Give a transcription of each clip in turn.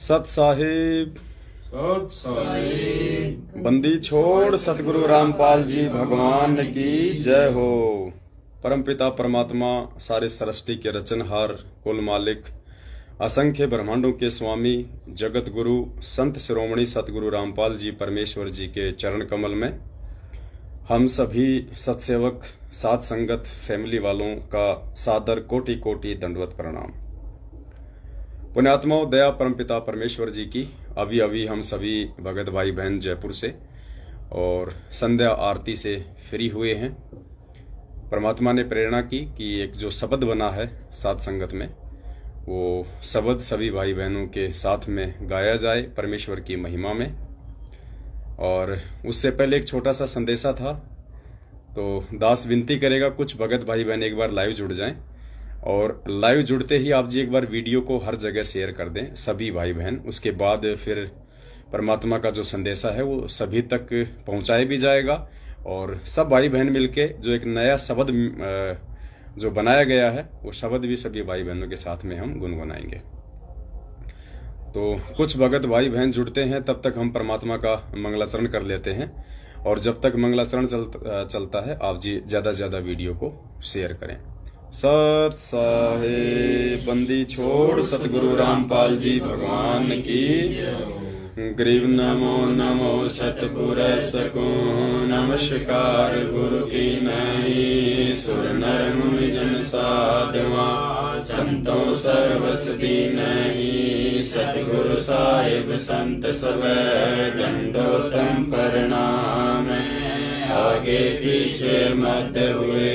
सत साहिब बंदी छोड़ सतगुरु रामपाल जी भगवान की जय हो। परमपिता परमात्मा सारे सृष्टि के रचनहार कुल मालिक असंख्य ब्रह्मांडों के स्वामी जगत गुरु संत शिरोमणि सतगुरु रामपाल जी परमेश्वर जी के चरण कमल में हम सभी सत्सेवक साथ संगत फैमिली वालों का सादर कोटि कोटि दंडवत प्रणाम। पुण्यात्माओं, दया परमपिता परमेश्वर जी की अभी अभी हम सभी भगत भाई बहन जयपुर से और संध्या आरती से फ्री हुए हैं। परमात्मा ने प्रेरणा की कि एक जो शब्द बना है साथ संगत में, वो शब्द सभी भाई बहनों के साथ में गाया जाए परमेश्वर की महिमा में। और उससे पहले एक छोटा सा संदेशा था, तो दास विनती करेगा कुछ भगत भाई बहन एक बार लाइव जुड़ जाएं और लाइव जुड़ते ही आप जी एक बार वीडियो को हर जगह शेयर कर दें सभी भाई बहन। उसके बाद फिर परमात्मा का जो संदेशा है वो सभी तक पहुंचाया भी जाएगा और सब भाई बहन मिलके जो एक नया शब्द जो बनाया गया है वो शब्द भी सभी भाई बहनों के साथ में हम गुनगुनाएंगे। तो कुछ भगत भाई बहन जुड़ते हैं, तब तक हम परमात्मा का मंगलाचरण कर लेते हैं और जब तक मंगलाचरण चलता है आप जी ज्यादा से ज्यादा वीडियो को शेयर करें। सत साहिब बंदी छोड़ सतगुरु रामपाल जी भगवान की ग्रीव नमो नमो सतपुर सको नमस्कार गुरु की नहीं सुर नर मुनि जन साधवा संतों सर्वस दीन नहीं सतगुरु साहिब संत सब दंडोतम प्रणाम। आगे पीछे मध्य हुए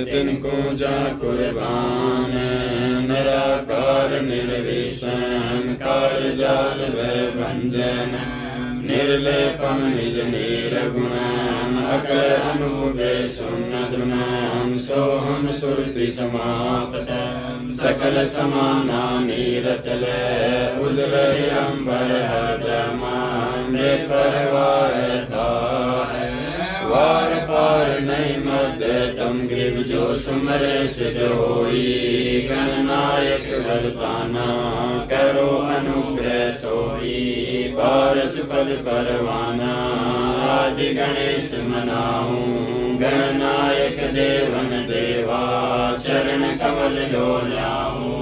तिनको जा कुर्बान निराकार निर्विषम काल जाल वै भंजन निर्लेपम निज निर्गुणम अकर अनुभवे सुन धुनम सोहम सुरति समापत सकल समाना नीरतल उदर अंबर हरदमान परवार था वार पार नहीं मध्य तम ग्रीव जो सुमरे सिद्ध होई गणनायक वरताना करो अनुग्रह सोई पारस पद परवाना आदि गणेश मनाऊं गणनायक देवन देवा चरण कमल लोलाऊं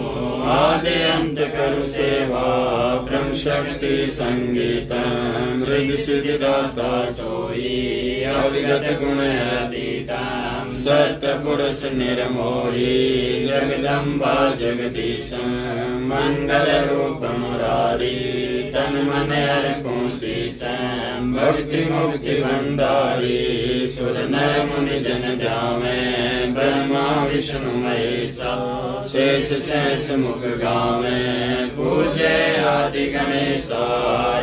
आदि अंत करु सेवा ब्रह्म शक्ति संगीतम हृदय सिद्धि दाता सोई अविगत गुण अतीतम सत्य पुरुष निर्मोही जगदम्बा जगदीशम मंगल रूप मुरारी तन मन अर्पण शीशम भक्ति मुक्ति भंडारी सुर नर मुनि जन ध्यावे ब्रह्मा विष्णु महेशा शेष शेष मुख गावे पूजे आदि गणेशा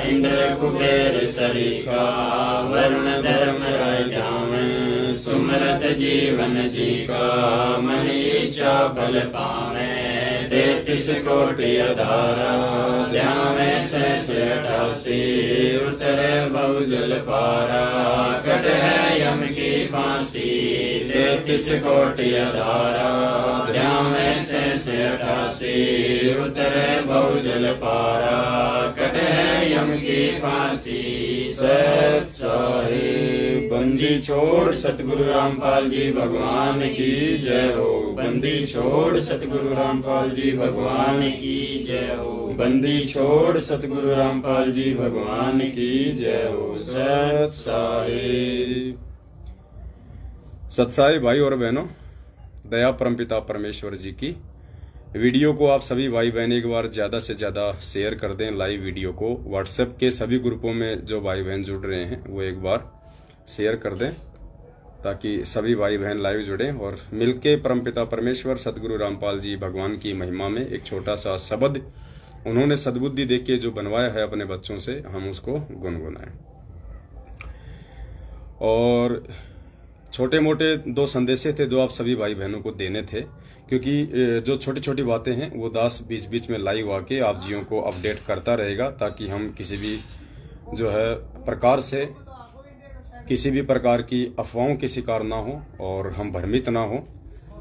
इंद्र कुबेर सरीखा वरुण धर्म राय ध्यावे सुमरत जीवन जी का मन इच्छा फल पावे 33 कोटि अधारा ध्यावे शेष 88 उतरे बहुजल पारा कट है यम की फांसी 33 कोटि अधारा ध्यावे शेष 88 उतरे बहुजल पारा कट है यम की फांसी। सत साहिब बंदी छोड़ सतगुरु रामपाल जी भगवान की जय हो। बंदी छोड़ सतगुरु रामपाल जी भगवान की जय हो। बंदी छोड़ सतगुरु रामपाल जी भगवान की जय हो। सत साहिब। सत्साई भाई और बहनों, दया परमपिता परमेश्वर जी की वीडियो को आप सभी भाई बहन एक बार ज्यादा से ज्यादा शेयर कर दें। लाइव वीडियो को व्हाट्सएप के सभी ग्रुपों में जो भाई बहन जुड़ रहे हैं वो एक बार शेयर कर दें ताकि सभी भाई बहन लाइव जुड़ें और मिलके परमपिता परमेश्वर सतगुरु रामपाल जी भगवान की महिमा में एक छोटा सा शब्द उन्होंने सद्बुद्धि देके जो बनवाया है अपने बच्चों से, हम उसको गुनगुनाएं। और छोटे मोटे 2 संदेशे थे जो आप सभी भाई बहनों को देने थे, क्योंकि जो छोटी छोटी बातें हैं वो दास बीच बीच में लाइव आके आप जियों को अपडेट करता रहेगा ताकि हम किसी भी जो है प्रकार से किसी भी प्रकार की अफवाहों के शिकार ना हो और हम भ्रमित ना हो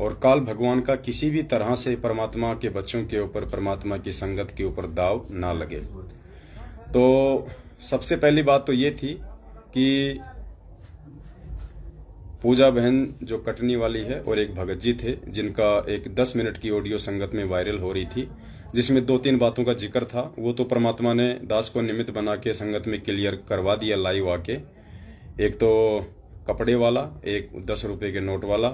और काल भगवान का किसी भी तरह से परमात्मा के बच्चों के ऊपर, परमात्मा की संगत के ऊपर दाव ना लगे। तो सबसे पहली बात तो ये थी कि पूजा बहन जो कटनी वाली है और एक भगत जी थे, जिनका एक 10 मिनट की ऑडियो संगत में वायरल हो रही थी, जिसमें 2-3 बातों का जिक्र था। वो तो परमात्मा ने दास को निमित्त बना के संगत में क्लियर करवा दिया लाइव आके। एक तो कपड़े वाला, एक 10 रुपए के नोट वाला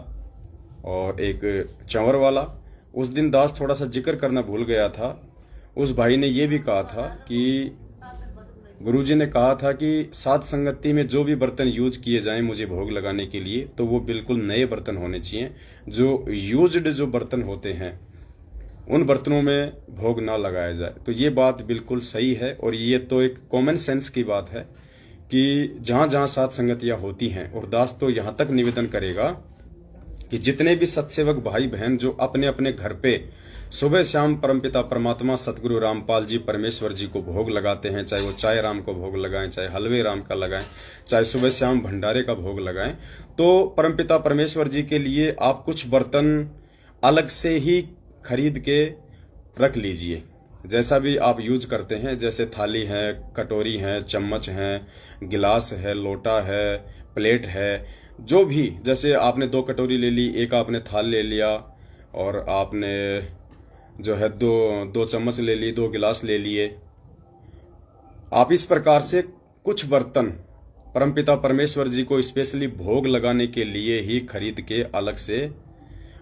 और एक चंवर वाला। उस दिन दास थोड़ा सा जिक्र करना भूल गया था। उस भाई ने ये भी कहा था कि गुरुजी ने कहा था कि सात संगति में जो भी बर्तन यूज किए जाएं मुझे भोग लगाने के लिए, तो वो बिल्कुल नए बर्तन होने चाहिए। जो यूज्ड जो बर्तन होते हैं उन बर्तनों में भोग ना लगाया जाए। तो ये बात बिल्कुल सही है और ये तो एक कॉमन सेंस की बात है कि जहां जहां सात संगतियां होती हैं, और दास तो यहां तक निवेदन करेगा कि जितने भी सत्सेवक भाई बहन जो अपने अपने घर पे सुबह शाम परमपिता परमात्मा सतगुरु रामपाल जी परमेश्वर जी को भोग लगाते हैं, चाहे वो चाय राम को भोग लगाएं, चाहे हलवे राम का लगाएं, चाहे सुबह शाम भंडारे का भोग लगाएं, तो परमपिता परमेश्वर जी के लिए आप कुछ बर्तन अलग से ही खरीद के रख लीजिए। जैसा भी आप यूज करते हैं, जैसे थाली है, कटोरी है, चम्मच है, गिलास है, लोटा है, प्लेट है, जो भी, जैसे आपने 2 कटोरी ले ली, एक आपने थाल ले लिया और आपने जो है दो चम्मच ले ली, 2 गिलास ले लिए। आप इस प्रकार से कुछ बर्तन परमपिता परमेश्वर जी को स्पेशली भोग लगाने के लिए ही खरीद के अलग से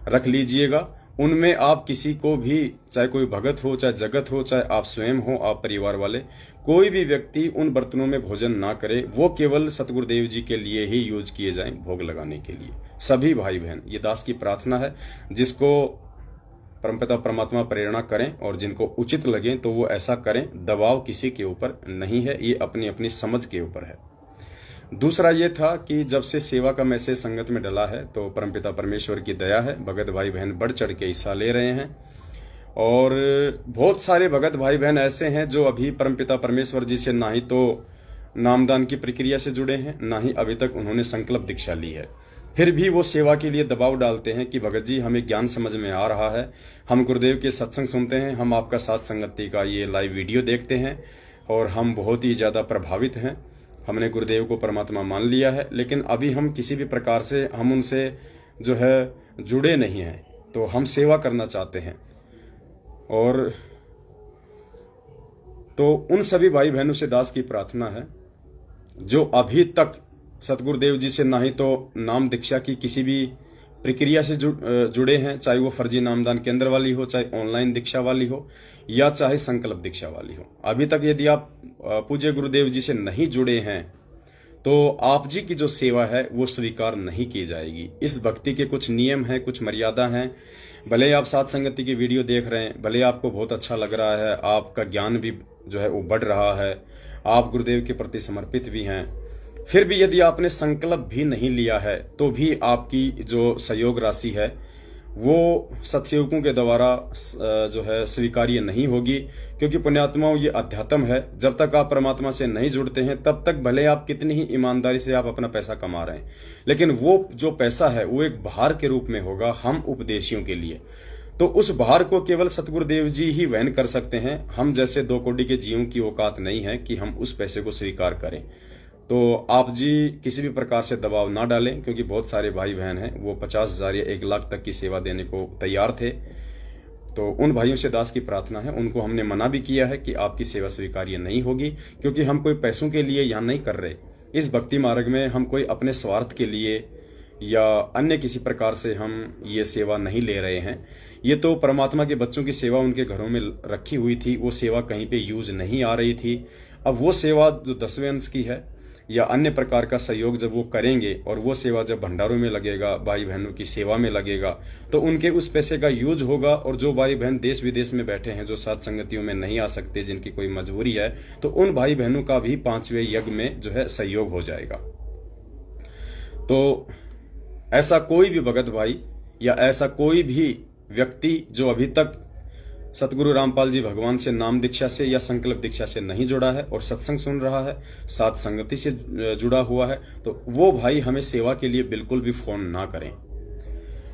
रख लीजिएगा। उनमें आप किसी को भी, चाहे कोई भगत हो, चाहे जगत हो, चाहे आप स्वयं हो, आप परिवार वाले, कोई भी व्यक्ति उन बर्तनों में भोजन ना करे। वो केवल सतगुरुदेव जी के लिए ही यूज किए जाएं भोग लगाने के लिए। सभी भाई बहन, ये दास की प्रार्थना है। जिसको परमपिता परमात्मा प्रेरणा करें और जिनको उचित लगे तो वो ऐसा करें। दबाव किसी के ऊपर नहीं है, ये अपनी अपनी समझ के ऊपर है। दूसरा ये था कि जब से सेवा का मैसेज संगत में डला है तो परमपिता परमेश्वर की दया है, भगत भाई बहन बढ़ चढ़ के हिस्सा ले रहे हैं। और बहुत सारे भगत भाई बहन ऐसे हैं जो अभी परमपिता परमेश्वर जी से ना ही तो नामदान की प्रक्रिया से जुड़े हैं, ना ही अभी तक उन्होंने संकल्प दीक्षा ली है। फिर भी वो सेवा के लिए दबाव डालते हैं कि भगत जी हमें ज्ञान समझ में आ रहा है, हम गुरुदेव के सत्संग सुनते हैं, हम आपका सात संगति का ये लाइव वीडियो देखते हैं और हम बहुत ही ज्यादा प्रभावित हैं, हमने गुरुदेव को परमात्मा मान लिया है, लेकिन अभी हम किसी भी प्रकार से हम उनसे जो है जुड़े नहीं हैं, तो हम सेवा करना चाहते हैं। और तो उन सभी भाई बहनों से दास की प्रार्थना है जो अभी तक सतगुरुदेव जी से ना ही तो नाम दीक्षा की किसी भी प्रक्रिया से जुड़े हैं, चाहे वो फर्जी नामदान केंद्र वाली हो, चाहे ऑनलाइन दीक्षा वाली हो, या चाहे संकल्प दीक्षा वाली हो। अभी तक यदि आप पूज्य गुरुदेव जी से नहीं जुड़े हैं तो आप जी की जो सेवा है वो स्वीकार नहीं की जाएगी। इस भक्ति के कुछ नियम हैं, कुछ मर्यादा हैं। भले आप सात संगति की वीडियो देख रहे हैं, भले आपको बहुत अच्छा लग रहा है, आपका ज्ञान भी जो है वो बढ़ रहा है, आप गुरुदेव के प्रति समर्पित भी हैं, फिर भी यदि आपने संकल्प भी नहीं लिया है तो भी आपकी जो सहयोग राशि है वो सत्सेवकों के द्वारा जो है स्वीकार्य नहीं होगी। क्योंकि पुण्यात्माओं, ये अध्यात्म है। जब तक आप परमात्मा से नहीं जुड़ते हैं तब तक भले आप कितनी ही ईमानदारी से आप अपना पैसा कमा रहे हैं, लेकिन वो जो पैसा है वो एक भार के रूप में होगा हम उपदेशियों के लिए। तो उस भार को केवल सतगुरुदेव जी ही वहन कर सकते हैं। हम जैसे 2 कोटि के जीवों की औकात नहीं है कि हम उस पैसे को स्वीकार करें। तो आप जी किसी भी प्रकार से दबाव ना डालें, क्योंकि बहुत सारे भाई बहन हैं वो 50,000 या 1 लाख तक की सेवा देने को तैयार थे। तो उन भाइयों से दास की प्रार्थना है, उनको हमने मना भी किया है कि आपकी सेवा स्वीकार्य नहीं होगी, क्योंकि हम कोई पैसों के लिए यहाँ नहीं कर रहे। इस भक्ति मार्ग में हम कोई अपने स्वार्थ के लिए या अन्य किसी प्रकार से हम ये सेवा नहीं ले रहे हैं। ये तो परमात्मा के बच्चों की सेवा उनके घरों में रखी हुई थी, वो सेवा कहीं पे यूज नहीं आ रही थी। अब वो सेवा जो 10वें अंश की है या अन्य प्रकार का सहयोग जब वो करेंगे और वो सेवा जब भंडारों में लगेगा, भाई बहनों की सेवा में लगेगा, तो उनके उस पैसे का यूज होगा। और जो भाई बहन देश विदेश में बैठे हैं, जो सात संगतियों में नहीं आ सकते, जिनकी कोई मजबूरी है, तो उन भाई बहनों का भी 5वें यज्ञ में जो है सहयोग हो जाएगा। तो ऐसा कोई भी भगत भाई या ऐसा कोई भी व्यक्ति जो अभी तक सतगुरु रामपाल जी भगवान से नाम दीक्षा से या संकल्प दीक्षा से नहीं जुड़ा है और सत्संग सुन रहा है, सात संगति से जुड़ा हुआ है, तो वो भाई हमें सेवा के लिए बिल्कुल भी फोन ना करें।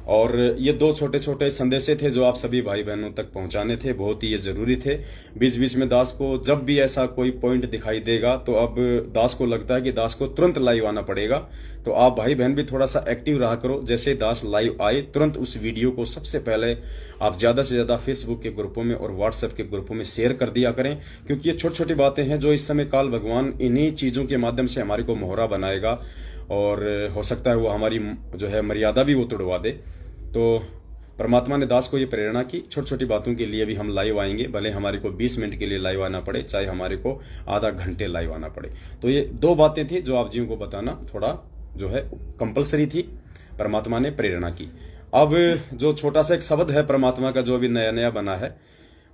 और ये 2 छोटे छोटे संदेशे थे जो आप सभी भाई बहनों तक पहुंचाने थे, बहुत ही ये जरूरी थे। बीच बीच में दास को जब भी ऐसा कोई पॉइंट दिखाई देगा तो अब दास को लगता है कि दास को तुरंत लाइव आना पड़ेगा। तो आप भाई बहन भी थोड़ा सा एक्टिव रहा करो, जैसे दास लाइव आए तुरंत उस वीडियो को सबसे पहले आप ज्यादा से ज्यादा फेसबुक के ग्रुपों में और व्हाट्सएप के ग्रुपों में शेयर कर दिया करें, क्योंकि ये छोटी छोटी बातें हैं जो इस समय काल भगवान इन्हीं चीजों के माध्यम से हमारे को मोहरा बनाएगा और हो सकता है वो हमारी जो है मर्यादा भी वो तोड़वा दे। तो परमात्मा ने दास को ये प्रेरणा की, छोटी छोटी बातों के लिए भी हम लाइव आएंगे, भले हमारे को 20 मिनट के लिए लाइव आना पड़े, चाहे हमारे को आधा घंटे लाइव आना पड़े। तो ये 2 बातें थी जो आप जी को बताना थोड़ा जो है कंपलसरी थी, परमात्मा ने प्रेरणा की। अब जो छोटा सा एक शब्द है परमात्मा का जो अभी नया नया बना है,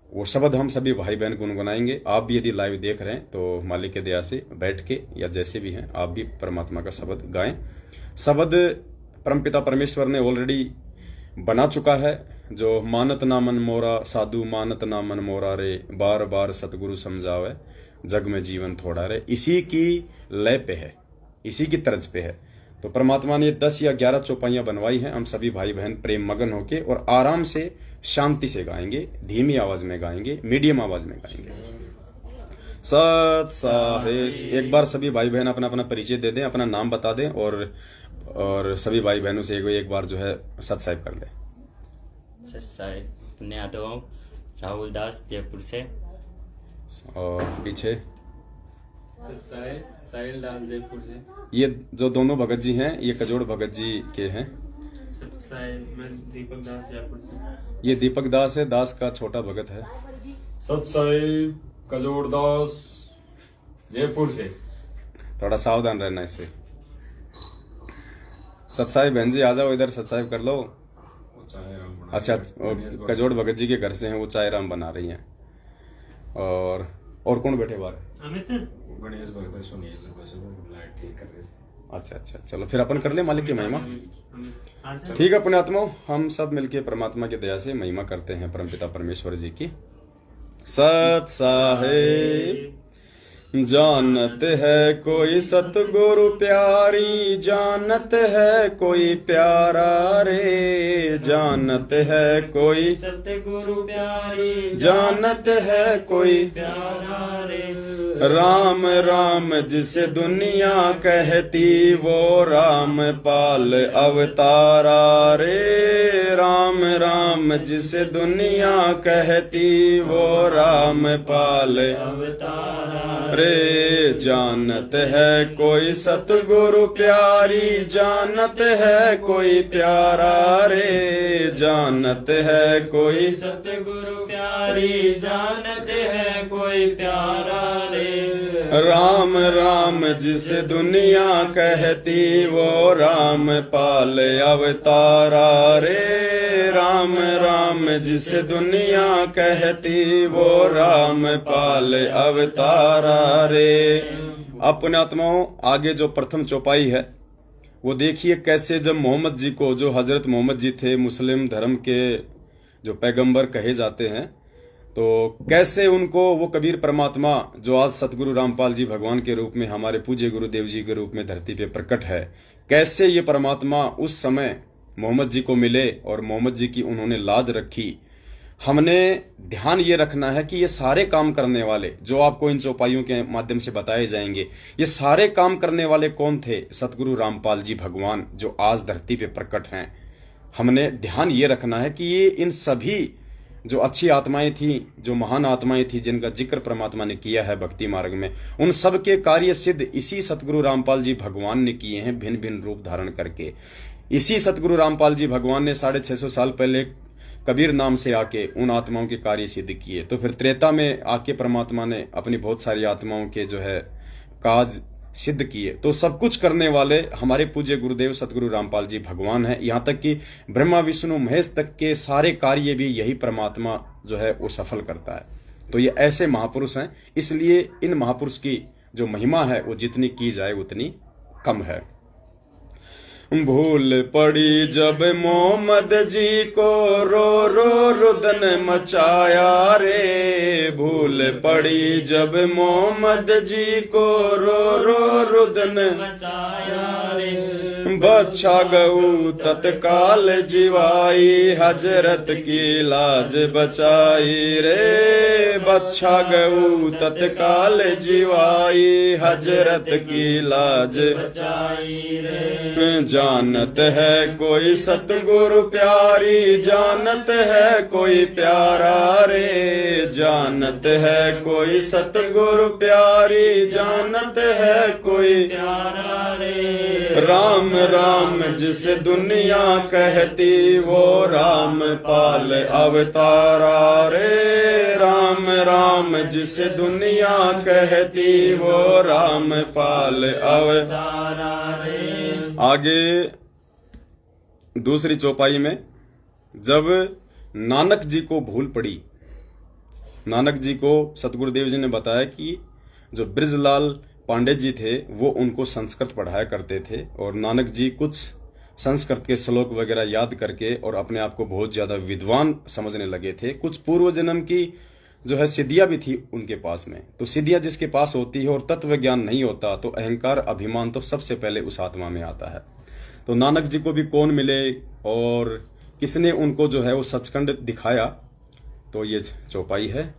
वो शब्द हम सभी भाई बहन गुनगुनाएंगे। आप भी यदि लाइव देख रहे हैं तो मालिक के दया से बैठ के या जैसे भी हैं आप भी परमात्मा का शब्द गाएं। शब्द परमपिता परमेश्वर ने ऑलरेडी बना चुका है, जो मानत ना मन मोरा साधु मानत ना मन मोरा रे, बार बार सतगुरु समझावे जग में जीवन थोड़ा रे। इसी की लय पे है, इसी की तर्ज पे है। तो परमात्मा ने 10 या 11 चौपाइयां बनवाई हैं। हम सभी भाई बहन प्रेम मगन होके और आराम से शांति से गाएंगे, धीमी आवाज में गाएंगे, मीडियम आवाज में गाएंगे। सत साहेस। एक बार सभी भाई बहन अपना अपना परिचय दे दें, अपना नाम बता दें और सभी भाई बहनों से एक बार जो है सत साहिब कर दें। सत साहिब पुण्य यादव, राहुल दास जयपुर से। और पीछे साहिल दास जयपुर से। ये जो दोनों भगत जी हैं ये कजोड़ भगत जी के हैं। मैं दीपक दास जयपुर से। ये दीपक दास है, दास का छोटा भगत है। सत साहिब कजोड़ दास जयपुर से। थोड़ा सावधान रहना इससे। सत साहिब बहन जी आ जाओ इधर, सत साहिब कर लो। अच्छा, कजोड़ भगत जी के घर से हैं, वो चाय राम बना रही हैं। और कौन बैठे बाहर? अमित गणेश भगत सुनील लाइट ठीक कर रहे थे। अच्छा, चलो फिर अपन कर ले मालिक की महिमा। ठीक है पुण्यात्माओं, हम सब मिलके परमात्मा की दया से महिमा करते हैं परमपिता परमेश्वर जी की। सत साहिब जानत है कोई सतगुरु प्यारी, जानत है कोई प्यारा रे, जानत है कोई सतगुरु प्यारी, जानत है कोई प्यारा रे। राम राम जिसे दुनिया कहती, वो राम पाल अवतारा रे। राम राम जिसे दुनिया कहती, वो राम पाल अवतारा रे। जानत है कोई सतगुरु प्यारी, जानत है कोई प्यारा रे, जानत है कोई सतगुरु प्यारी, जानत है कोई प्यारा रे। राम राम जिसे दुनिया कहती, वो राम पाल अवतारा रे। राम राम जिसे दुनिया कहती, वो राम पाल अवतारा रे। अपने आत्माओं आगे जो प्रथम चौपाई है वो देखिए कैसे जब मोहम्मद जी को, जो हजरत मोहम्मद जी थे मुस्लिम धर्म के जो पैगंबर कहे जाते हैं, तो कैसे उनको वो कबीर परमात्मा जो आज सतगुरु रामपाल जी भगवान के रूप में हमारे पूज्य गुरुदेव जी के रूप में धरती पे प्रकट है, कैसे ये परमात्मा उस समय मोहम्मद जी को मिले और मोहम्मद जी की उन्होंने लाज रखी। हमने ध्यान ये रखना है कि ये सारे काम करने वाले जो आपको इन चौपाइयों के माध्यम से बताए जाएंगे, ये सारे काम करने वाले कौन थे? सतगुरु रामपाल जी भगवान जो आज धरती पे प्रकट हैं। हमने ध्यान ये रखना है कि ये इन सभी जो अच्छी आत्माएं थी, जो महान आत्माएं थी, जिनका जिक्र परमात्मा ने किया है भक्ति मार्ग में, उन सब के कार्य सिद्ध इसी सतगुरु रामपाल जी भगवान ने किए हैं, भिन्न भिन्न रूप धारण करके। इसी सतगुरु रामपाल जी भगवान ने 650 साल पहले कबीर नाम से आके उन आत्माओं के कार्य सिद्ध किए। तो फिर त्रेता में आके परमात्मा ने अपनी बहुत सारी आत्माओं के जो है काज सिद्ध किए। तो सब कुछ करने वाले हमारे पूज्य गुरुदेव सतगुरु रामपाल जी भगवान हैं। यहाँ तक कि ब्रह्मा विष्णु महेश तक के सारे कार्य भी यही परमात्मा जो है वो सफल करता है। तो ये ऐसे महापुरुष हैं, इसलिए इन महापुरुष की जो महिमा है वो जितनी की जाए उतनी कम है। भूल पड़ी जब मोहम्मद जी को, रो रो रुदन मचाया रे, भूल पड़ी जब मोहम्मद जी को रो रो रुदन मचाया रे, बच्चा गऊ तत्काल जीवाई, हजरत की लाज बचाई रे, बच्चा गऊ तत्काल जीवाई, हजरत की लाज बचाई रे। जानत है कोई सतगुरु प्यारी, जानत है कोई प्यारा रे, जानत है कोई सतगुरु प्यारी, जानत है कोई प्यारा रे। राम राम जिस दुनिया कहती, वो राम पाल अवतारा रे, राम राम जिस दुनिया कहती, वो राम पाल अवतारा रे। आगे दूसरी चौपाई में जब नानक जी को भूल पड़ी, नानक जी को सतगुरुदेव जी ने बताया कि जो ब्रिजलाल पांडे जी थे वो उनको संस्कृत पढ़ाया करते थे, और नानक जी कुछ संस्कृत के श्लोक वगैरह याद करके और अपने आप को बहुत ज्यादा विद्वान समझने लगे थे। कुछ पूर्व जन्म की जो है सिद्धियां भी थी उनके पास में। तो सिद्धियां जिसके पास होती है और तत्व ज्ञान नहीं होता, तो अहंकार अभिमान तो सबसे पहले उस आत्मा में आता है। तो नानक जी को भी कौन मिले और किसने उनको जो है वो सचखंड दिखाया, तो ये चौपाई है।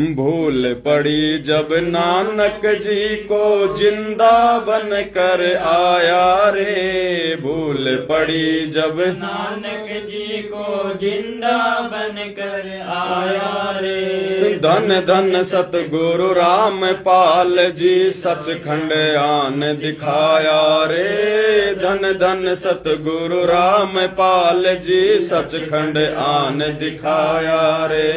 भूल पड़ी जब नानक जी को जिंदा बन कर आया रे, भूल पड़ी जब नानक जी को जिंदा बन कर आया रे। धन धन सतगुरु राम पाल जी सचखंड आन दिखाया रे, धन धन सतगुरु राम पाल जी सचखंड आन दिखाया रे।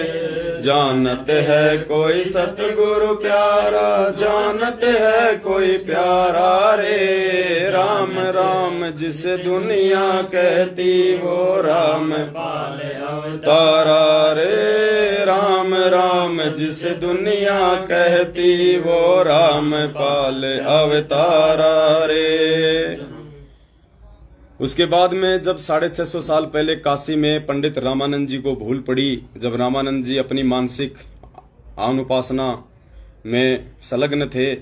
जानत है कोई सतगुरु प्यारा, जानत है कोई प्यारा रे, राम राम जिस दुनिया कहती, वो राम पाल अवतारा रे, राम राम जिस दुनिया कहती, वो राम पाल अवतारा रे। उसके बाद में जब 650 साल पहले काशी में पंडित रामानंद जी को भूल पड़ी, जब रामानंद जी अपनी मानसिक अनुपासना में संलग्न थे,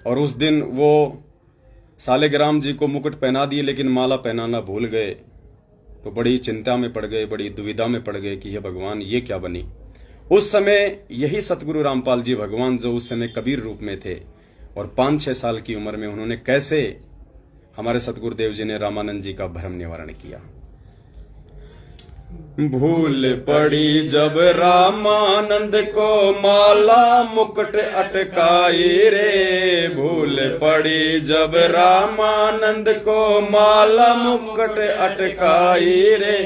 और उस दिन वो सालिग्राम जी को मुकुट पहना दिए लेकिन माला पहनाना भूल गए, तो बड़ी चिंता में पड़ गए, बड़ी दुविधा में पड़ गए कि हे भगवान ये क्या बनी। उस समय यही सतगुरु रामपाल जी भगवान जो उस समय कबीर रूप में थे, और 5-6 साल की उम्र में उन्होंने कैसे हमारे सतगुरुदेव जी ने रामानंद जी का भ्रम निवारण किया। भूल पड़ी जब रामानंद को माला मुकुट अटकाई रे, भूल पड़ी जब रामानंद को माला मुकुट अटकाई रे,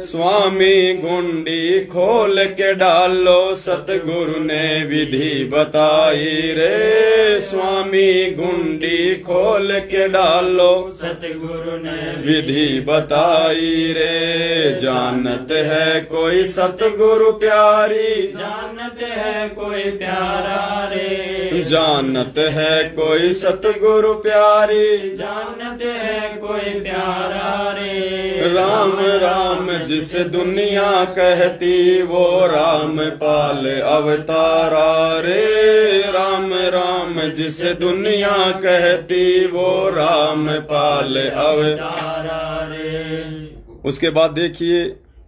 स्वामी गुंडी खोल के डालो सतगुरु ने विधि बताई रे, स्वामी गुंडी खोल के डालो सतगुरु ने विधि बताई रे। जानत है कोई सतगुरु प्यारी, जानत है कोई प्यारा रे, जानत है कोई सतगुरु प्यारी, जानत है कोई प्यारा रे। राम राम जिस दुनिया कहती, वो राम पाल अवतारा रे, राम राम जिस दुनिया कहती, वो राम पाल अवतारा रे। उसके बाद देखिए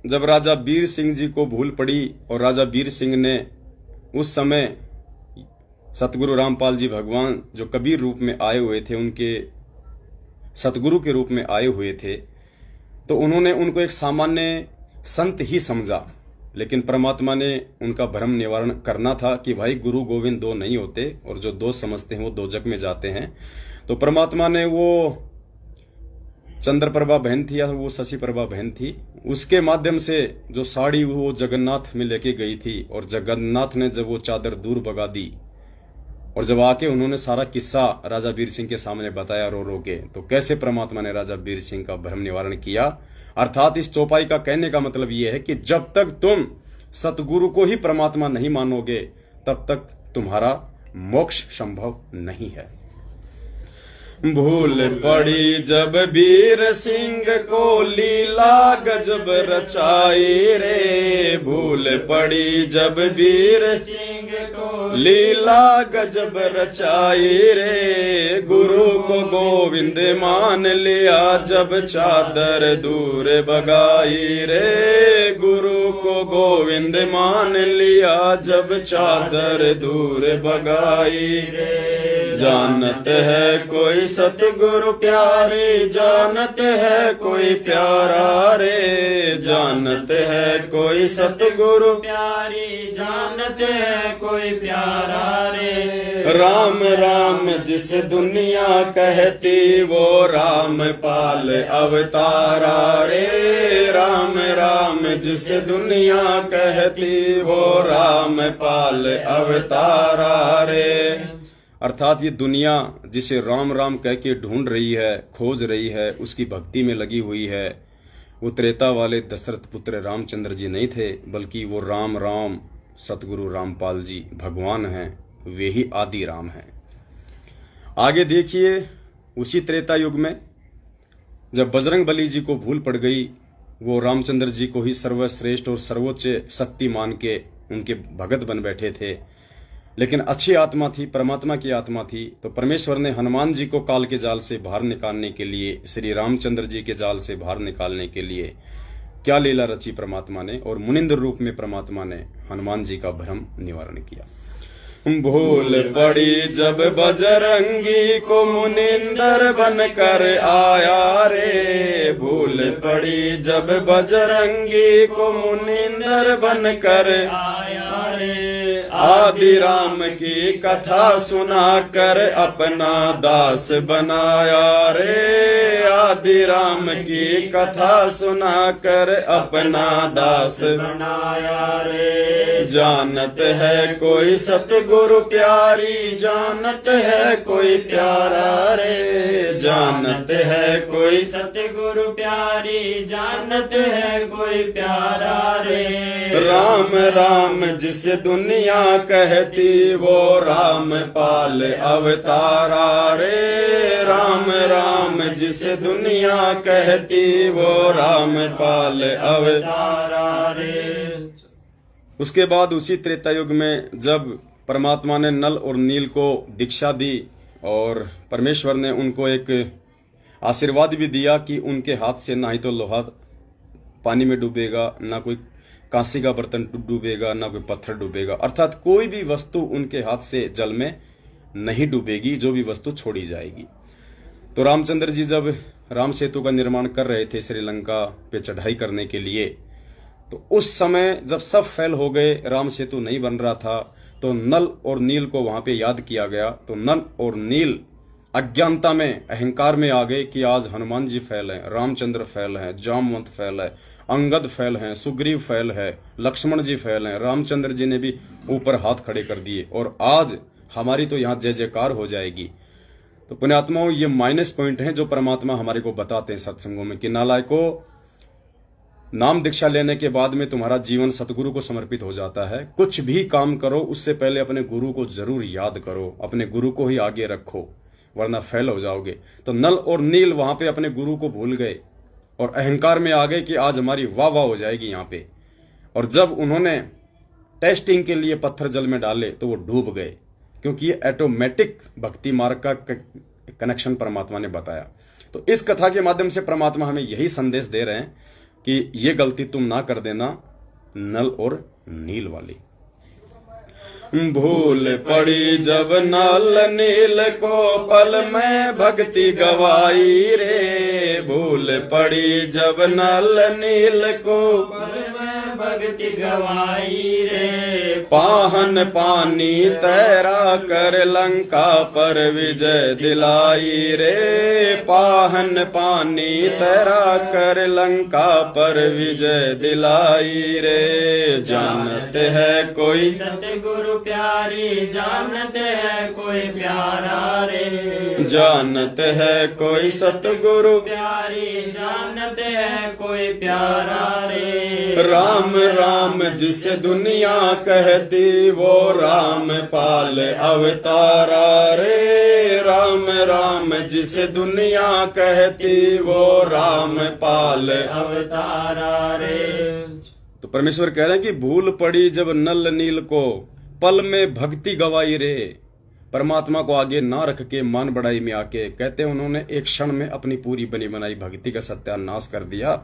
जब राजा बीर सिंह जी को भूल पड़ी, और राजा बीर सिंह ने उस समय सतगुरु रामपाल जी भगवान जो कबीर रूप में आए हुए थे, उनके सतगुरु के रूप में आए हुए थे, तो उन्होंने उनको एक सामान्य संत ही समझा, लेकिन परमात्मा ने उनका भ्रम निवारण करना था कि भाई गुरु गोविंद दो नहीं होते, और जो दो समझते हैं वो दोजक में जाते हैं। तो परमात्मा ने वो चंद्रप्रभा बहन थी या वो शशि प्रभा बहन थी, उसके माध्यम से जो साड़ी वो जगन्नाथ में लेके गई थी, और जगन्नाथ ने जब वो चादर दूर भगा दी, और जब आके उन्होंने सारा किस्सा राजा बीर सिंह के सामने बताया रो रो के, तो कैसे परमात्मा ने राजा बीर सिंह का भ्रम निवारण किया। अर्थात इस चौपाई का कहने का मतलब यह है कि जब तक तुम सतगुरु को ही परमात्मा नहीं मानोगे, तब तक तुम्हारा मोक्ष संभव नहीं है। भूल पड़ी जब वीर सिंह को लीला गजब रचाई रे, भूल पड़ी जब वीर सिंह को लीला गजब रचाई रे, गुरु को गोविंद मान लिया जब चादर दूर भगाई रे, गुरु को गोविंद मान लिया जब चादर दूर भगाई रे। जानत है कोई सतगुरु प्यारे, जानत है कोई प्यारा रे, जानत है कोई सतगुरु प्यारी, जानत है कोई प्यारा रे। राम राम जिस दुनिया कहती वो राम पाल अवतारा रे, राम राम जिस दुनिया कहती वो राम पाल अवतारा रे। अर्थात ये दुनिया जिसे राम राम कह के ढूंढ रही है, खोज रही है, उसकी भक्ति में लगी हुई है, वो त्रेता वाले दशरथ पुत्र रामचंद्र जी नहीं थे, बल्कि वो राम राम सतगुरु रामपाल जी भगवान हैं, वे ही आदि राम हैं। आगे देखिए, उसी त्रेता युग में जब बजरंग बली जी को भूल पड़ गई, वो रामचंद्र जी को ही सर्वश्रेष्ठ और सर्वोच्च शक्ति मान के उनके भगत बन बैठे थे, लेकिन अच्छी आत्मा थी, परमात्मा की आत्मा थी, तो परमेश्वर ने हनुमान जी को काल के जाल से बाहर निकालने के लिए, श्री रामचंद्र जी के जाल से बाहर निकालने के लिए क्या लीला रची परमात्मा ने, और मुनिंद्र रूप में परमात्मा ने हनुमान जी का भ्रम निवारण किया। भूल पड़ी जब बजरंगी को मुनिंदर बनकर आया रे, भूल पड़ी जब बजरंगी को मुनिंदर बनकर आया रे। आदि राम की कथा सुनाकर अपना दास बनाया रे, आदि राम की कथा सुनाकर अपना दास बनाया रे। जानत है कोई सतगुरु प्यारी, जानत है कोई प्यारा रे, जानत है कोई सतगुरु प्यारी, जानत है कोई प्यारा रे। राम राम जिस दुनिया कहती वो राम पाल अवतारा रे, राम राम जिस दुनिया कहती वो राम पाल अवतारा रे। उसके बाद उसी त्रेता युग में जब परमात्मा ने नल और नील को दीक्षा दी और परमेश्वर ने उनको एक आशीर्वाद भी दिया कि उनके हाथ से ना ही तो लोहा पानी में डूबेगा, ना कोई कांसी का बर्तन डूबेगा, ना कोई पत्थर डूबेगा, अर्थात कोई भी वस्तु उनके हाथ से जल में नहीं डूबेगी, जो भी वस्तु छोड़ी जाएगी। तो रामचंद्र जी जब राम सेतु का निर्माण कर रहे थे श्रीलंका पे चढ़ाई करने के लिए, तो उस समय जब सब फेल हो गए, राम सेतु नहीं बन रहा था, तो नल और नील को वहां पे याद किया गया। तो नल और नील अज्ञानता में, अहंकार में आ गए कि आज हनुमान जी फेल हैं, रामचंद्र फेल हैं, जामवंत फेल है, अंगद फेल हैं, सुग्रीव फेल है, लक्ष्मण जी फेल हैं, रामचंद्र जी ने भी ऊपर हाथ खड़े कर दिए और आज हमारी तो यहाँ जय जयकार हो जाएगी। तो पुण्यात्माओं, ये माइनस पॉइंट हैं जो परमात्मा हमारे को बताते हैं सत्संगों में कि नालायको, नाम दीक्षा लेने के बाद में तुम्हारा जीवन सतगुरु को समर्पित हो जाता है। कुछ भी काम करो उससे पहले अपने गुरु को जरूर याद करो, अपने गुरु को ही आगे रखो, वरना फेल हो जाओगे। तो नल और नील वहां पे अपने गुरु को भूल गए और अहंकार में आ गए कि आज हमारी वाह वाह हो जाएगी यहाँ पे। और जब उन्होंने टेस्टिंग के लिए पत्थर जल में डाले तो वो डूब गए, क्योंकि ये ऑटोमेटिक भक्ति मार्ग का कनेक्शन परमात्मा ने बताया। तो इस कथा के माध्यम से परमात्मा हमें यही संदेश दे रहे हैं कि ये गलती तुम ना कर देना, नल और नील वाली। भूल पड़ी जब नल नील को पल में भक्ति गवाई रे, भूल पड़ी जब नल नील को पल में भक्ति गवाई रे। पाहन पानी तैरा कर लंका पर विजय दिलाई रे, पाहन पानी तैरा कर लंका पर विजय दिलाई रे। जानत है कोई सतगुरु प्यारी जानत है कोई प्यारा रे। जानत है कोई सतगुरु प्यारी जानत है कोई प्यारा रे। राम राम जिसे दुनिया कहती वो राम पाल अवतारा रे। राम राम जिसे दुनिया कहती वो राम पाल अवतारा रे। तो परमेश्वर कह रहे हैं कि भूल पड़ी जब नल नील को, पल में भक्ति गवाई रे। परमात्मा को आगे ना रख के मान बढ़ाई में आके कहते हैं उन्होंने एक क्षण में अपनी पूरी बनी बनाई भक्ति का सत्यानाश कर दिया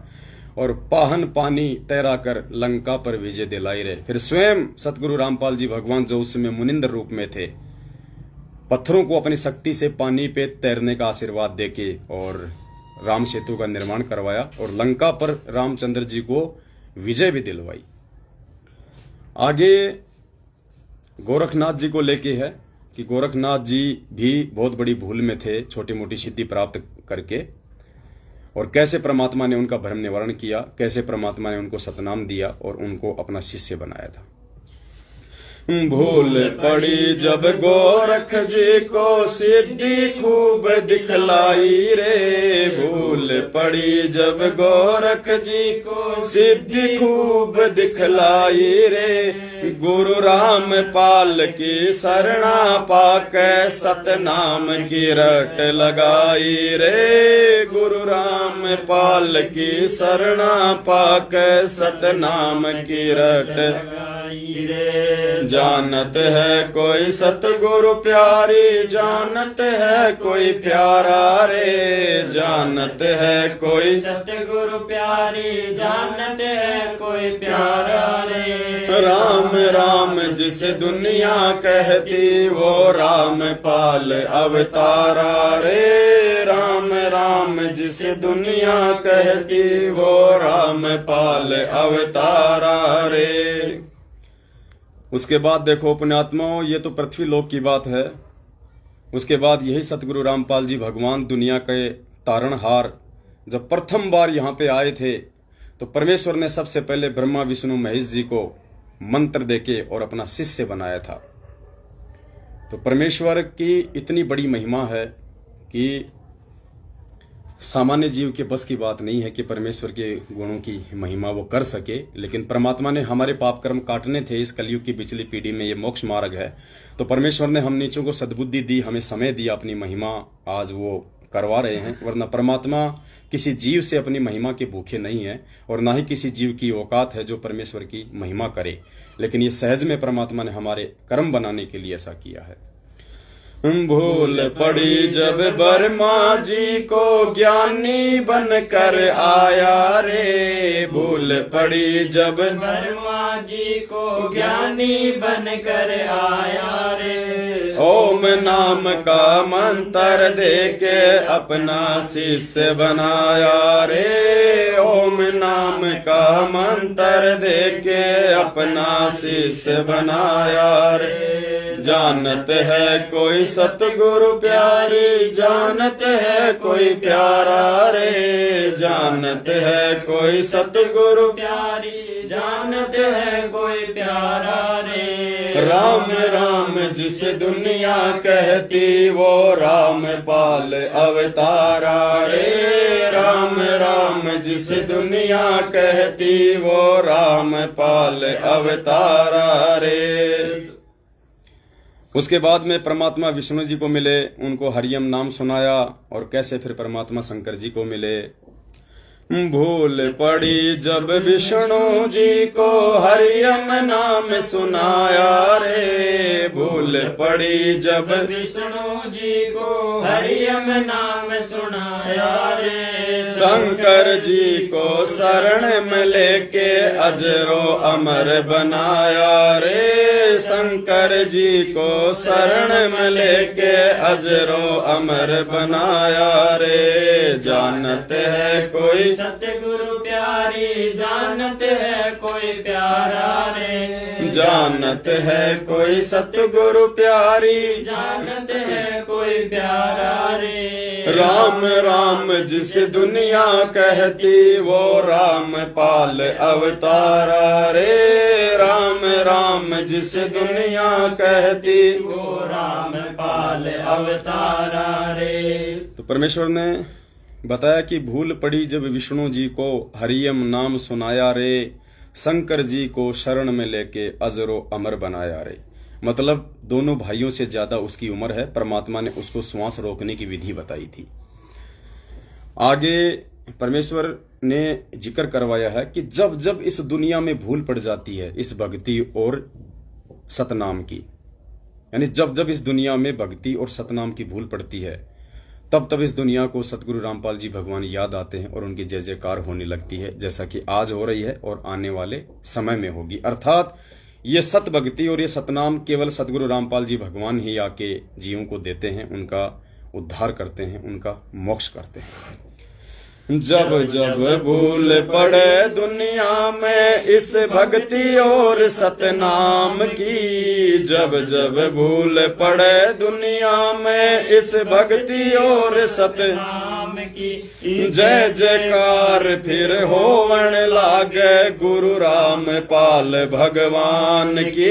और पाहन पानी तैरा कर लंका पर विजय दिलाई रहे। फिर स्वयं सतगुरु रामपाल जी भगवान जो उस समय मुनिंद्र रूप में थे, पत्थरों को अपनी शक्ति से पानी पे तैरने का आशीर्वाद देके और राम सेतु का निर्माण करवाया और लंका पर रामचंद्र जी को विजय भी दिलवाई। आगे गोरखनाथ जी को लेके है कि गोरखनाथ जी भी बहुत बड़ी भूल में थे, छोटी मोटी सिद्धि प्राप्त करके, और कैसे परमात्मा ने उनका भ्रम निवारण किया, कैसे परमात्मा ने उनको सतनाम दिया और उनको अपना शिष्य बनाया था। भूल पड़ी जब गोरख जी को सिद्धि खूब दिखलाई रे। भूल पड़ी जब गोरख जी को सिद्धि खूब दिखलाई रे। गुरु राम पाल की शरणा पाके सतनाम की रट लगाई रे। गुरु राम पाल की शरणा पाके सतनाम की रट लगाई रे। जानत है कोई सतगुरु प्यारी जानत है कोई प्यारा रे। जानत है कोई सतगुरु प्यारी जानत है कोई प्यारा रे। राम राम जिसे दुनिया कहती वो राम पाल अवतारा रे। राम राम जिसे दुनिया कहती वो राम पाल अवतारा रे। उसके बाद देखो पुण्यात्माओं, ये तो पृथ्वी लोक की बात है। उसके बाद यही सतगुरु रामपाल जी भगवान दुनिया के तारणहार जब प्रथम बार यहाँ पे आए थे तो परमेश्वर ने सबसे पहले ब्रह्मा विष्णु महेश जी को मंत्र देके और अपना शिष्य बनाया था। तो परमेश्वर की इतनी बड़ी महिमा है कि सामान्य जीव के बस की बात नहीं है कि परमेश्वर के गुणों की महिमा वो कर सके, लेकिन परमात्मा ने हमारे पाप कर्म काटने थे। इस कलयुग की पिछली पीढ़ी में ये मोक्ष मार्ग है, तो परमेश्वर ने हम नीचों को सद्बुद्धि दी, हमें समय दिया, अपनी महिमा आज वो करवा रहे हैं। वरना परमात्मा किसी जीव से अपनी महिमा के भूखे नहीं है और ना ही किसी जीव की औकात है जो परमेश्वर की महिमा करे, लेकिन ये सहज में परमात्मा ने हमारे कर्म बनाने के लिए ऐसा किया है। भूल पड़ी जब बर्मा जी को ज्ञानी बनकर आया रे। भूल पड़ी जब बर्मा जी को ज्ञानी बनकर आया रे। ओम नाम का मंत्र देके अपना शिष्य बनाया रे। ओम नाम का मंत्र देके अपना शिष्य बनाया रे। जानत है कोई सतगुरु प्यारी जानत है कोई प्यारा रे। जानत है कोई सतगुरु प्यारी जानत है कोई प्यारा रे। राम राम जिसे दुनिया कहती वो राम पाल अवतारा रे। राम राम जिसे दुनिया कहती वो राम पाल अवतारा रे। उसके बाद में परमात्मा विष्णु जी को मिले, उनको हरियम नाम सुनाया और कैसे फिर परमात्मा शंकर जी को मिले। भूल पड़ी जब विष्णु जी को हरियम नाम सुनाया रे। भूल पड़ी जब विष्णु जी को हरियम नाम सुनाया रे। शंकर जी को शरण में लेके अजरो अमर बनाया रे। शंकर जी को शरण में लेके अजरो अमर बनाया रे। जानत है कोई सतगुरु प्यारी जानत है कोई प्यारा रे। जानत है कोई सतगुरु प्यारी जानत है कोई प्यारा रे। राम राम जिसे दुनिया कहती वो राम पाल अवतारा रे। जिसे दुनिया कहती वो राम पाल अवतारा रे। तो परमेश्वर ने बताया कि भूल पड़ी जब विष्णु जी को हरियम नाम सुनाया रे, शंकर जी को शरण में लेके अजरो अमर बनाया रे। मतलब दोनों भाइयों से ज्यादा उसकी उम्र है। परमात्मा ने उसको श्वास रोकने की विधि बताई थी। आगे परमेश्वर ने जिक्र करवाया है कि जब जब इस दुनिया में भूल पड़ जाती है इस भक्ति और सतनाम की, यानी जब जब इस दुनिया में भक्ति और सतनाम की भूल पड़ती है तब तब इस दुनिया को सतगुरु रामपाल जी भगवान याद आते हैं और उनकी जय जयकार होने लगती है, जैसा कि आज हो रही है और आने वाले समय में होगी। अर्थात ये सत भक्ति और ये सतनाम केवल सतगुरु रामपाल जी भगवान ही आके जीवों को देते हैं, उनका उद्धार करते हैं, उनका मोक्ष करते हैं। जब जब भूल पड़े दुनिया में इस भक्ति और सतनाम की, जब जब भूल पड़े दुनिया में इस भक्ति और सतनाम की, जय जयकार फिर होवन लागे गुरु राम पाल भगवान की,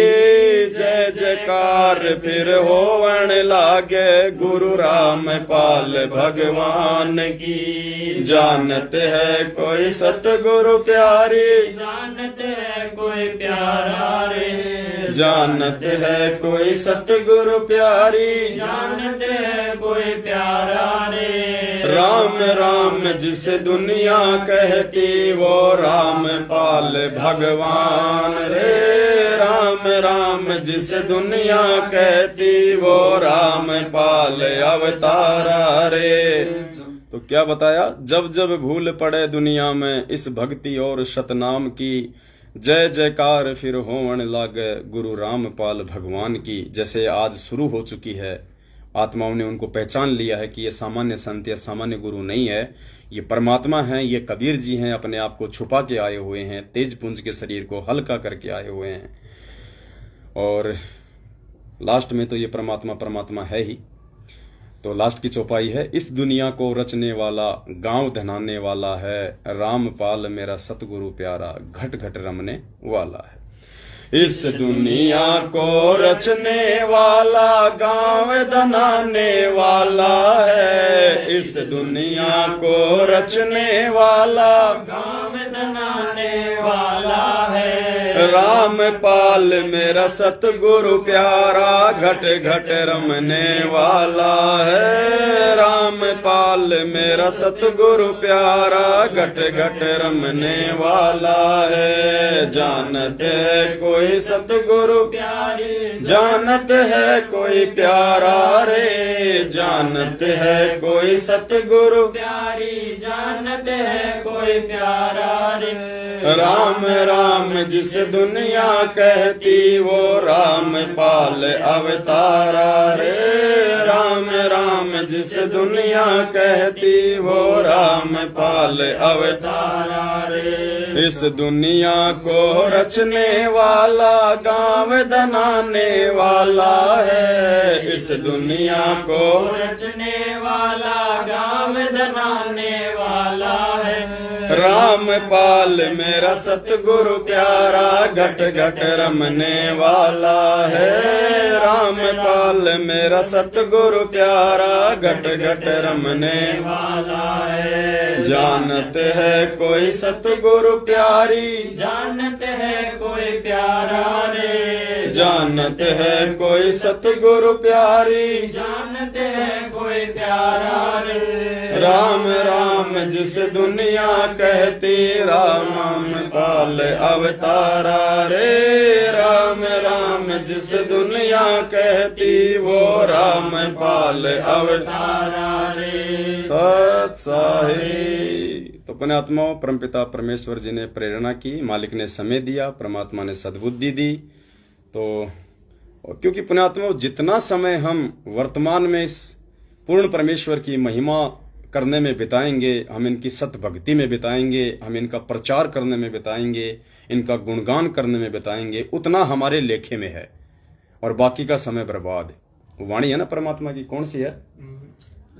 जय जयकार फिर होवन लागे गुरु राम पाल भगवान की। जानत है कोई सतगुरु प्यारी, जानत है कोई प्यारा रे। जानत है कोई सतगुरु प्यारी, जानत है कोई प्यारा रे। राम राम जिसे दुनिया कहती वो राम पाल भगवान रे। राम राम जिसे दुनिया कहती वो राम पाल अवतारा रे। तो क्या बताया, जब जब भूल पड़े दुनिया में इस भक्ति और सतनाम की, जय जयकार फिर होवन लागे गुरु रामपाल भगवान की। जैसे आज शुरू हो चुकी है, आत्माओं ने उनको पहचान लिया है कि ये सामान्य संत या सामान्य गुरु नहीं है, ये परमात्मा हैं, ये कबीर जी हैं, अपने आप को छुपा के आए हुए हैं, तेज पुंज के शरीर को हल्का करके आए हुए हैं। और लास्ट में तो ये परमात्मा परमात्मा है ही। तो लास्ट की चौपाई है, इस दुनिया को रचने वाला गांव धनाने वाला है, रामपाल मेरा सतगुरु प्यारा घट घट रमने वाला है। इस दुनिया को रचने वाला गांव धनाने वाला है, इस दुनिया को रचने वाला गांव धनाने वाला है। रामपाल मेरा सतगुरु प्यारा घट घट रमने वाला है। रामपाल मेरा सतगुरु प्यारा घट घट रमने वाला है। जानत है कोई सतगुरु प्यारी, जानत है कोई प्यारा रे। जानत है कोई सतगुरु प्यारी, जानत है कोई प्यारा रे। राम राम जिस दुनिया कहती वो रामपाल अवतारा रे। राम राम जिस दुनिया कहती वो रामपाल अवतारा रे। इस दुनिया को रचने वाला गांव धनाने वाला है, इस दुनिया को रचने वाला गांव धनाने वाला है। रामपाल मेरा सतगुरु प्यारा घट घट रमने वाला है। रामपाल मेरा सतगुरु प्यारा घट घट रमने वाला है। जानत है कोई सतगुरु प्यारी, जानत है कोई प्यारा रे। जानत है कोई सतगुरु प्यारी, जानत है कोई प्यारा रे। राम राम जिस दुनिया कहती रामपाल अवतारा रे। राम राम जिस दुनिया कहती वो रामपाल अवतारा रे। सत साहिब। तो अपने आत्माओं परमपिता परमेश्वर जी ने प्रेरणा की, मालिक ने समय दिया, परमात्मा ने सद्बुद्धि दी। तो क्योंकि पुण्यात्माओं जितना समय हम वर्तमान में इस पूर्ण परमेश्वर की महिमा करने में बिताएंगे, हम इनकी सत भक्ति में बिताएंगे, हम इनका प्रचार करने में बिताएंगे, इनका गुणगान करने में बिताएंगे, उतना हमारे लेखे में है और बाकी का समय बर्बाद। वाणी है ना परमात्मा की, कौन सी है?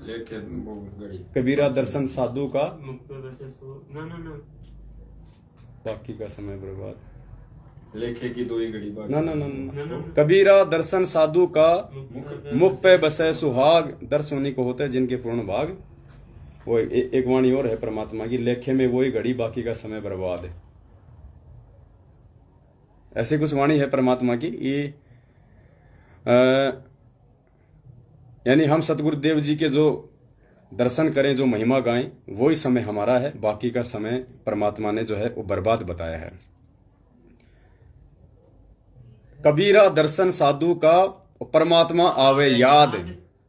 लेके वो गड़ी कबीरा दर्शन साधु का ना बाकी का समय बर्बाद। लेखे की दो ही घड़ी बाकी। ना ना ना ना। कबीरा दर्शन साधु का मुख पे बसे सुहाग। दर्श उन्हीं को होते हैं जिनके पूर्ण भाग। वो एक वाणी और है परमात्मा की, लेखे में वही घड़ी बाकी का समय बर्बाद है। ऐसी कुछ वाणी है परमात्मा की। ये यानी हम सतगुरुदेव जी के जो दर्शन करें, जो महिमा गाएं, वही समय हमारा है, बाकी का समय परमात्मा ने जो है वो बर्बाद बताया है। कबीरा दर्शन साधु का परमात्मा आवे याद,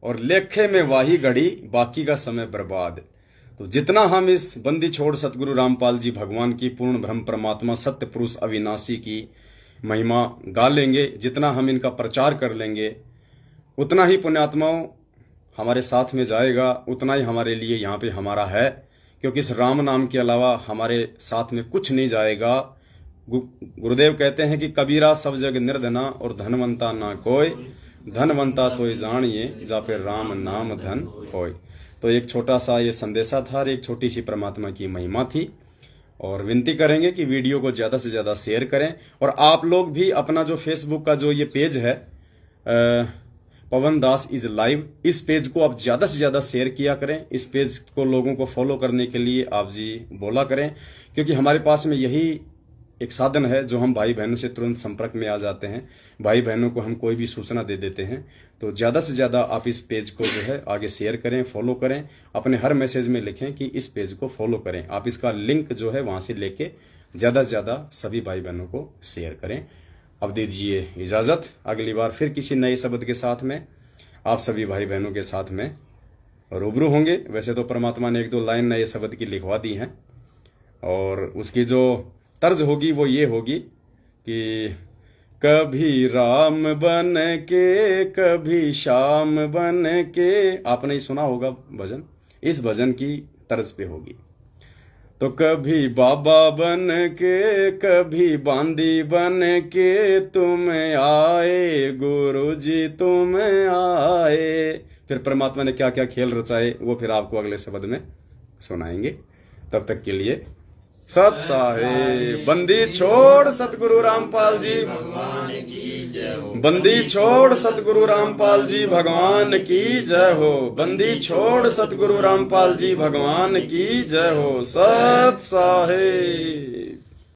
और लेखे में वाही घड़ी बाकी का समय बर्बाद। तो जितना हम इस बंदी छोड़ सतगुरु रामपाल जी भगवान की पूर्ण ब्रह्म परमात्मा सत्य पुरुष अविनाशी की महिमा गा लेंगे, जितना हम इनका प्रचार कर लेंगे, उतना ही पुण्यात्माओं हमारे साथ में जाएगा, उतना ही हमारे लिए यहाँ पे हमारा है। क्योंकि इस राम नाम के अलावा हमारे साथ में कुछ नहीं जाएगा। गुरुदेव कहते हैं कि कबीरा सब जग निर्धना और धनवंता ना कोई, धनवंता सोई जानिए जा पे राम नाम धन होय। तो एक छोटा सा ये संदेशा था, एक छोटी सी परमात्मा की महिमा थी। और विनती करेंगे कि वीडियो को ज्यादा से ज्यादा शेयर करें। और आप लोग भी अपना जो फेसबुक का जो ये पेज है पवन दास इज लाइव, इस पेज को आप ज्यादा से ज्यादा शेयर किया करें। इस पेज को लोगों को फॉलो करने के लिए आप जी बोला करें, क्योंकि हमारे पास में यही एक साधन है जो हम भाई बहनों से तुरंत संपर्क में आ जाते हैं। भाई बहनों को हम कोई भी सूचना दे देते हैं। तो ज्यादा से ज्यादा आप इस पेज को जो है आगे शेयर करें, फॉलो करें। अपने हर मैसेज में लिखें कि इस पेज को फॉलो करें। आप इसका लिंक जो है वहां से लेके ज्यादा से ज्यादा सभी भाई बहनों को शेयर करें। अब दीजिए इजाजत, अगली बार फिर किसी नए शब्द के साथ में आप सभी भाई बहनों के साथ में रूबरू होंगे। वैसे तो परमात्मा ने एक दो लाइन नए शब्द की लिखवा दी हैं, और उसकी जो तर्ज होगी वो ये होगी कि कभी राम बन के कभी श्याम बन के। आपने ही सुना होगा भजन, इस भजन की तर्ज पे होगी। तो कभी बाबा बन के कभी बांदी बन के तुम आए गुरुजी तुम आए। फिर परमात्मा ने क्या क्या खेल रचाए वो फिर आपको अगले शब्द में सुनाएंगे। तब तक के लिए सत साहेब। बंदी छोड़ सतगुरु रामपाल जी भगवान की जय हो। बंदी छोड़ सतगुरु रामपाल जी भगवान की जय हो। बंदी छोड़ सतगुरु रामपाल जी भगवान की जय हो। सत साहेब।